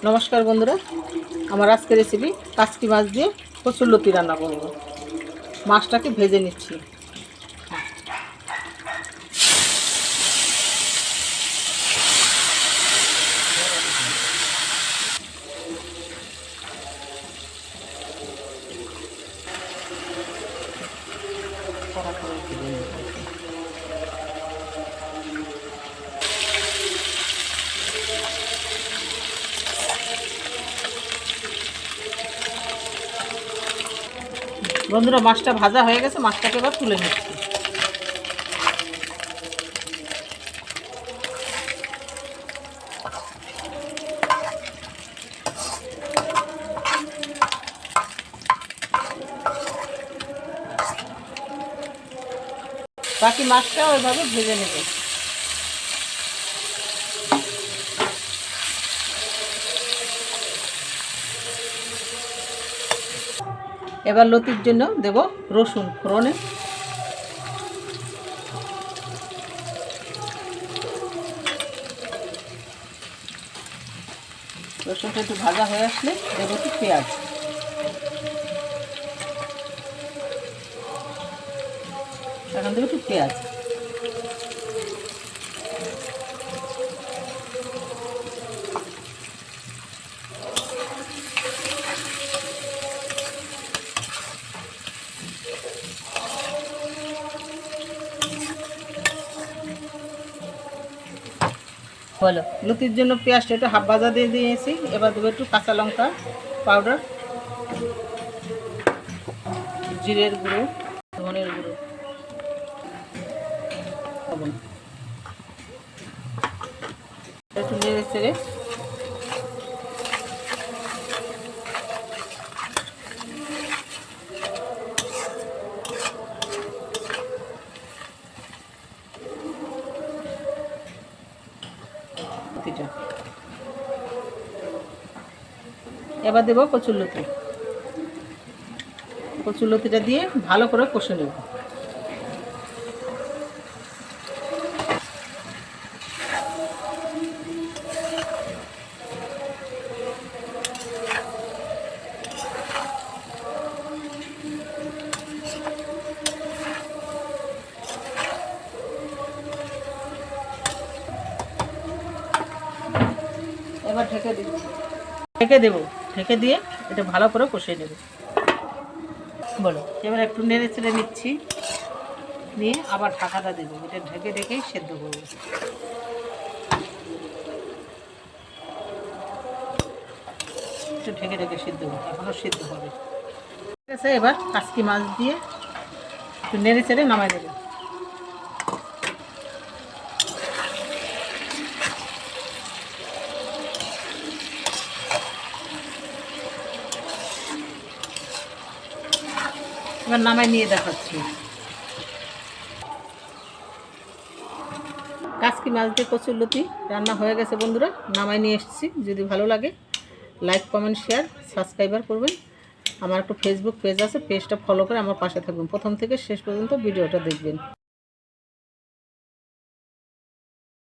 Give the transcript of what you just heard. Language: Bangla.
নমস্কার বন্ধুরা, আমার আজকের রেসিপি কাচকি মাছ দিয়ে কচুরলতি রান্না করব। মাছটাকে ভেজে নিচ্ছি। বন্ধুরা, মাছটা ভাজা হয়ে গেছে, মাছটাকে এবার তুলে নিচ্ছি। বাকি মাছটা ওইভাবে ভেজে নেব। এবার লতির জন্য দেব রসুন ফোড়নে। রসুনটা একটু ভাজা হয়ে আসলে দেবো একটু পেঁয়াজ। এখন দেবো একটু পেঁয়াজ। বলো, লতির জন্য পেঁয়াজটা একটু হাফ ভাজা দিয়ে দিয়েছি। এবার দেবো একটু কাঁচা লঙ্কা পাউডার, জিরের গুঁড়ো, ধনের গুঁড়ো, একটু নেড়ে চেড়ে এবার দেবো কচুরলতি। কচুরলতিটা দিয়ে ভালো করে কষে নেব। এবার ঢেকে দেবো। ঢেকে দিয়ে এটা ভালো করে কষিয়ে নেব। বলো, এবার একটু নেড়ে চেড়ে নিচ্ছি, নিয়ে আবার ঢাকাটা দেবো। এটা ঢেকে ঢেকেই সেদ্ধ করবো। একটু ঢেকে ঢেকে সেদ্ধ করবো, এখনও সেদ্ধ হবে। ঠিক আছে, এবার কাচকি মাছ দিয়ে একটু নেড়ে চেড়ে নামাই দেবো। এবার নামাই নিয়ে দেখাচ্ছি। কাচকি মাছ দিয়ে কচুরলতি রান্না হয়ে গেছে বন্ধুরা, নামাই নিয়ে এসেছি। যদি ভালো লাগে লাইক, কমেন্ট, শেয়ার, সাবস্ক্রাইবার করবেন। আমার একটা ফেসবুক পেজ আছে, পেজটা ফলো করে আমার পাশে থাকবেন। প্রথম থেকে শেষ পর্যন্ত ভিডিওটা দেখবেন।